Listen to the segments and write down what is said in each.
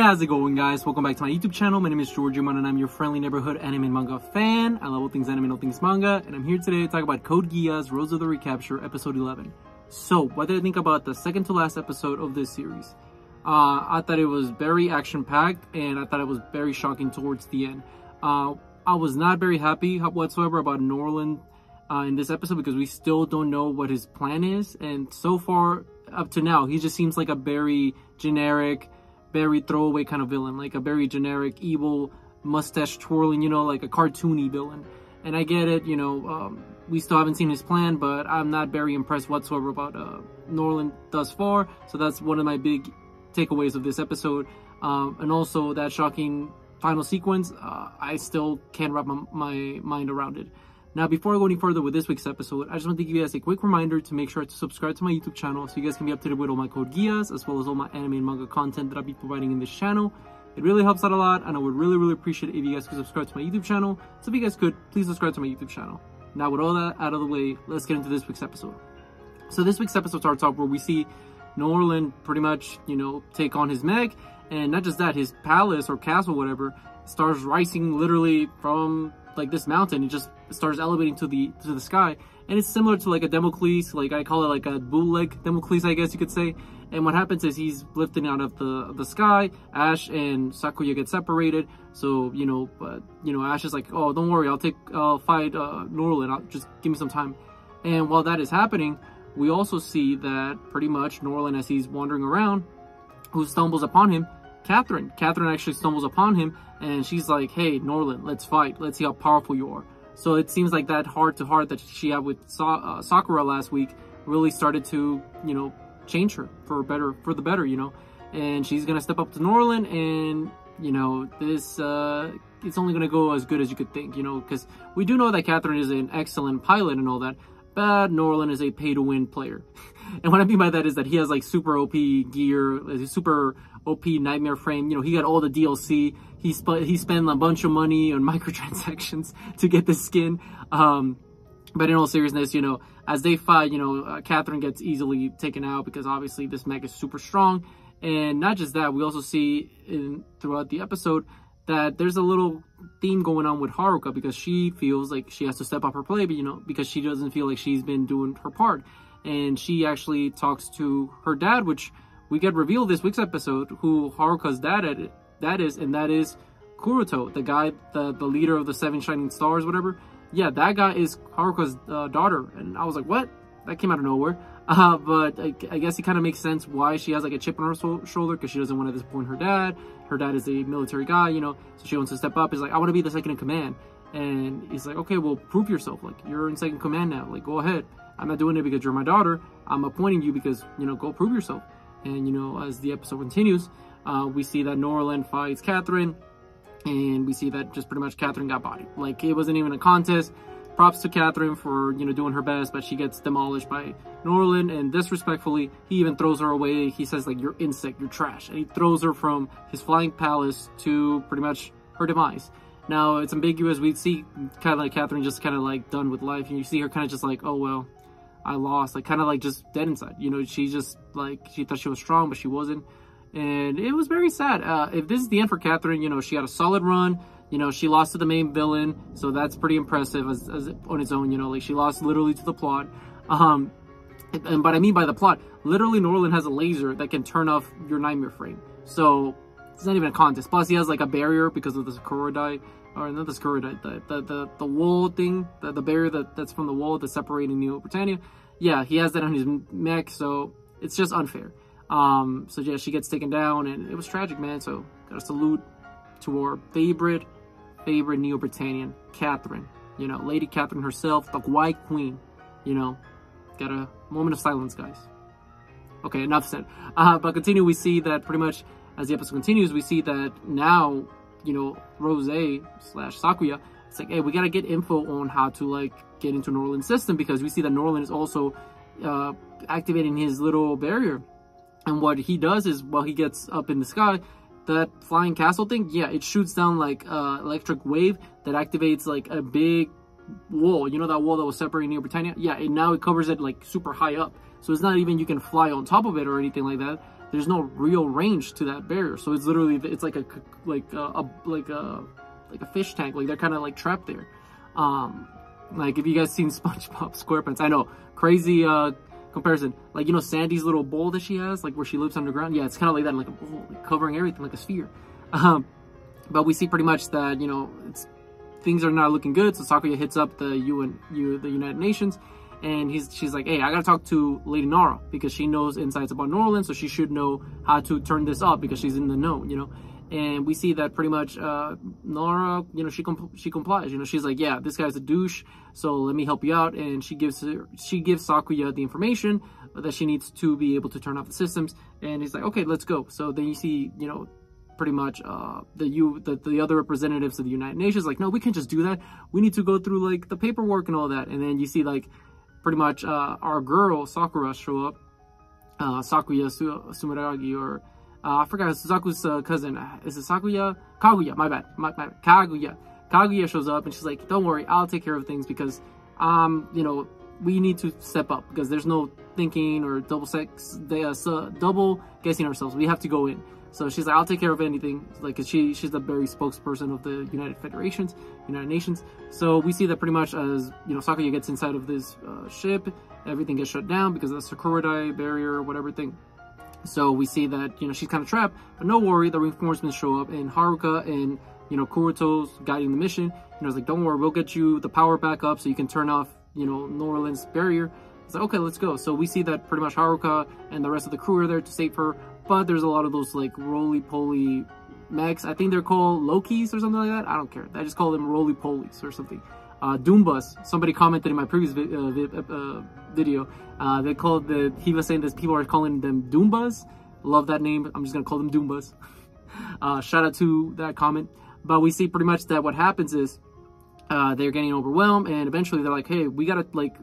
How's it going, guys? Welcome back to my YouTube channel. My name is George and I'm your friendly neighborhood anime and manga fan. I love all things anime and all things manga, and I'm here today to talk about Code Geass, Roze of the Recapture, episode 11. So, what did I think about the second to last episode of this series? I thought it was very action-packed, and I thought it was very shocking towards the end. I was not very happy whatsoever about Norland in this episode because we still don't know what his plan is, and so far, up to now, he just seems like a very generic, very throwaway kind of villain, like a very generic, evil, mustache twirling, you know, like a cartoony villain. And I get it, you know, we still haven't seen his plan, but I'm not very impressed whatsoever about Norland thus far. So that's one of my big takeaways of this episode. And also that shocking final sequence, I still can't wrap my mind around it. Now, before I go any further with this week's episode, I just want to give you guys a quick reminder to make sure to subscribe to my YouTube channel so you guys can be up to date with all my Code Geass, as well as all my anime and manga content that I'll be providing in this channel. It really helps out a lot, and I would really appreciate it if you guys could subscribe to my YouTube channel. So if you guys could, please subscribe to my YouTube channel. Now, with all that out of the way, let's get into this week's episode. So this week's episode starts off where we see Norland pretty much, you know, take on his mech, and not just that, his palace or castle, whatever, starts rising literally from like this mountain. It just starts elevating to the sky, and it's similar to like a Damocles, like I call it like a bootleg Damocles, I guess you could say. And what happens is he's lifting out of the sky. Ash and Sakuya get separated, so you know Ash is like, oh, don't worry, I'll fight Norland, just give me some time. And while that is happening, we also see that pretty much Norland, as he's wandering around, who stumbles upon him, Catherine actually stumbles upon him, and she's like, hey, Norland, let's fight. Let's see how powerful you are. So it seems like that heart-to-heart that she had with Sakura last week really started to, you know, change her for the better, you know. And she's going to step up to Norland, and, you know, this, it's only going to go as good as you could think, you know, because we do know that Catherine is an excellent pilot and all that, but Norland is a pay-to-win player. And what I mean by that is that he has like super OP gear, super OP nightmare frame. You know, he got all the DLC. He spent a bunch of money on microtransactions to get the skin. But in all seriousness, you know, as they fight, you know, Catherine gets easily taken out because obviously this mech is super strong. And not just that, we also see throughout the episode that there's a little theme going on with Haruka because she feels like she has to step up her play, but, you know, because she doesn't feel like she's been doing her part. And she actually talks to her dad, which we get revealed this week's episode, who Haruka's dad is, and that is Kuroto, the guy, the leader of the 7 Shining Stars, whatever. Yeah, that guy is Haruka's daughter. And I was like, what? That came out of nowhere. But I guess it kind of makes sense why she has like a chip on her shoulder, because she doesn't want to disappoint her dad. Her dad is a military guy, you know, so she wants to step up. He's like, I want to be the second in command. And he's like, okay, well, prove yourself. Like, you're in second command now. Like, go ahead. I'm not doing it because you're my daughter. I'm appointing you because, you know, go prove yourself. And, you know, as the episode continues, we see that Norland fights Catherine, and we see that just pretty much Catherine got bodied. Like, it wasn't even a contest. Props to Catherine for, you know, doing her best, but she gets demolished by Norland, and disrespectfully, he even throws her away. He says, like, you're insect, you're trash. And he throws her from his flying palace to pretty much her demise. Now, it's ambiguous. We see kind of like Catherine just kind of like done with life, and you see her kind of just like, oh, well, I lost, like kind of like just dead inside. You know, she just like, she thought she was strong, but she wasn't. And it was very sad. If this is the end for Catherine, you know, she had a solid run. You know, she lost to the main villain, so that's pretty impressive as on its own. You know, like she lost literally to the plot. And what I mean by the plot, literally Norland has a laser that can turn off your nightmare frame. So it's not even a contest. Plus, he has like a barrier because of the Sakuradai, or not the Sakuradai, the wall thing, the barrier that's from the wall that's separating Neo Britannia. Yeah, he has that on his mech, so it's just unfair. So yeah, she gets taken down, and it was tragic, man. So gotta salute to our favorite Neo Britannian, Catherine. You know, Lady Catherine herself, the White Queen. You know, got a moment of silence, guys. Okay, enough said. But continue, we see that pretty much as the episode continues, we see that now, you know, Roze / Sakuya, it's like, hey, we gotta get info on how to like get into Norland's system, because we see that Norland is also activating his little barrier. And what he does is, while he gets up in the sky, that flying castle thing, yeah, it shoots down like electric wave that activates like a big wall. You know that wall that was separating Neo Britannia? Yeah, and now it covers it like super high up. So it's not even you can fly on top of it or anything like that. there's no real range to that barrier. So it's literally, it's like a fish tank. Like they're kind of like trapped there. Like if you guys seen SpongeBob SquarePants, I know, crazy comparison. Like, you know, Sandy's little bowl that she has, like where she lives underground. Yeah, it's kind of like that, like a bowl, like covering everything, like a sphere. But we see pretty much that, you know, things are not looking good. So Sakuya hits up the United Nations, and she's like, hey, I gotta talk to Lady Nara because she knows insights about New Orleans, so she should know how to turn this up because she's in the know, you know. And we see that pretty much Nara, you know, she complies. You know, she's like, yeah, this guy's a douche, so let me help you out. And she gives Sakuya the information that she needs to be able to turn off the systems. And he's like, okay, let's go. So then you see, you know, pretty much the other representatives of the United Nations like, no, we can't just do that. We need to go through like the paperwork and all that. And then you see like pretty much our girl Sakura show up, Sakuya Sumeragi, or I forgot Suzaku's cousin. Is it Sakuya? Kaguya, my bad. Kaguya shows up and she's like, don't worry, I'll take care of things because you know, we need to step up because there's no thinking or double guessing ourselves. We have to go in. So she's like, I'll take care of anything. Like, she's the very spokesperson of the United Nations. So we see that pretty much as, you know, Sakuya gets inside of this ship, everything gets shut down because of the Sakuradai barrier or whatever thing. So we see that, you know, she's kind of trapped, but no worry, the reinforcements show up, and Haruka and, you know, Kuroto's guiding the mission. You know, it's like, don't worry, we'll get you the power back up so you can turn off, you know, New Orleans barrier. It's like, okay, let's go. So we see that pretty much Haruka and the rest of the crew are there to save her, but there's a lot of those like roly-poly mechs. I think they're called Lokis or something like that. I don't care. I just call them roly-polies or something. Doombas. Somebody commented in my previous video. He was saying that people are calling them Doombas. Love that name. I'm just gonna call them Doombas. Shout out to that comment. But we see pretty much that what happens is they're getting overwhelmed, and eventually they're like, hey, we gotta, like,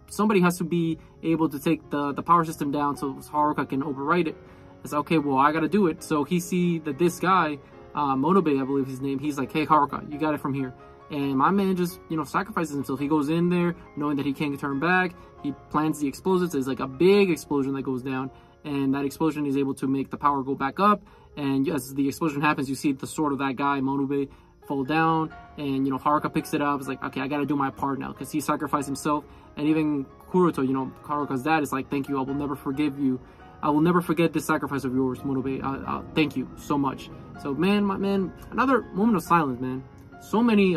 somebody has to be able to take the power system down so Haruka can override it. It's like, okay, well, I gotta do it. So he see that this guy, Monobe, I believe his name, he's like, hey, Haruka, you got it from here. And my man just, you know, sacrifices himself. He goes in there knowing that he can't turn back. He plants the explosives. There's like a big explosion that goes down, and that explosion is able to make the power go back up. And as the explosion happens, you see the sword of that guy, Monobe, fall down, and, you know, Haruka picks it up. It's like, okay, I gotta do my part now, because he sacrificed himself. And even Kuroto, you know, Haruka's dad, is like, thank you, I will never forgive you. I will never forget this sacrifice of yours, Monobe. Thank you so much. So, man, my man, another moment of silence, man. So many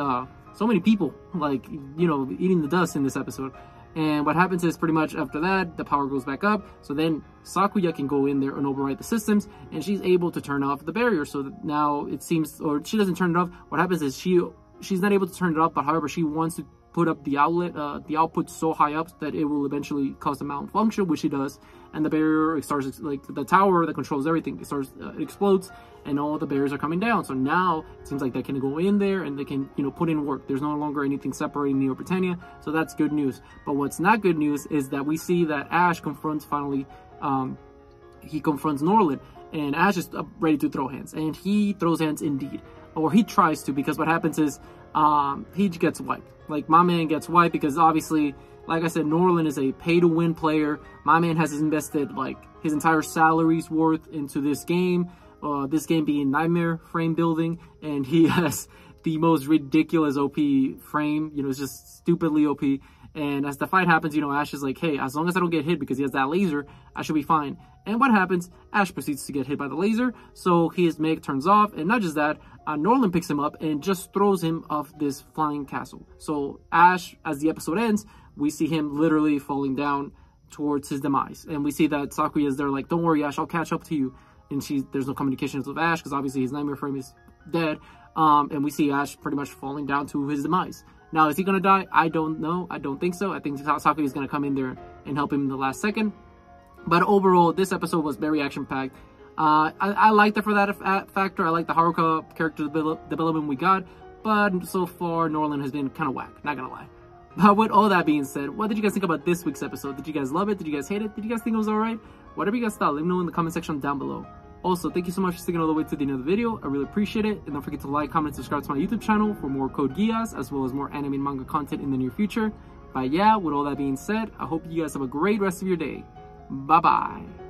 people, like, you know, eating the dust in this episode. And what happens is pretty much after that, the power goes back up. So then Sakuya can go in there and override the systems, and she's able to turn off the barrier. So that now it seems, or she doesn't turn it off. What happens is she's not able to turn it off, but however, she wants to put up the output so high up that it will eventually cause a malfunction, which it does. And the barrier starts, like the tower that controls everything, it explodes, and all the barriers are coming down. So now it seems like they can go in there and they can, you know, put in work. There's no longer anything separating Neo Britannia, so that's good news. But what's not good news is that we see that Ash confronts he confronts Norland, and Ash is ready to throw hands, and he throws hands indeed, or he tries to, because what happens is he gets wiped. Like, my man gets wiped because obviously, like I said, Norland is a pay-to-win player. My man has invested, like, his entire salary's worth into this game being Nightmare frame building, and he has the most ridiculous OP frame. You know, it's just stupidly OP. And as the fight happens, you know, Ash is like, hey, as long as I don't get hit because he has that laser, I should be fine. And what happens? Ash proceeds to get hit by the laser, so his meg turns off, and not just that, Norland picks him up and just throws him off this flying castle. So Ash, as the episode ends, we see him literally falling down towards his demise. And we see that Sakuya is there like, don't worry, Ash, I'll catch up to you. And there's no communications with Ash because obviously his Nightmare frame is dead. And we see Ash pretty much falling down to his demise. Now, is he gonna die? I don't know. I don't think so. I think Sakuya is gonna come in there and help him in the last second. But overall, this episode was very action-packed. I liked it for that factor. I like the Haruka character development we got. But so far, Norland has been kind of whack, not gonna lie. But with all that being said, what did you guys think about this week's episode? Did you guys love it? Did you guys hate it? Did you guys think it was alright? Whatever you guys thought, let me know in the comment section down below. Also, thank you so much for sticking all the way to the end of the video. I really appreciate it. And don't forget to like, comment, subscribe to my YouTube channel for more Code Geass, as well as more anime and manga content in the near future. But yeah, with all that being said, I hope you guys have a great rest of your day. Bye-bye.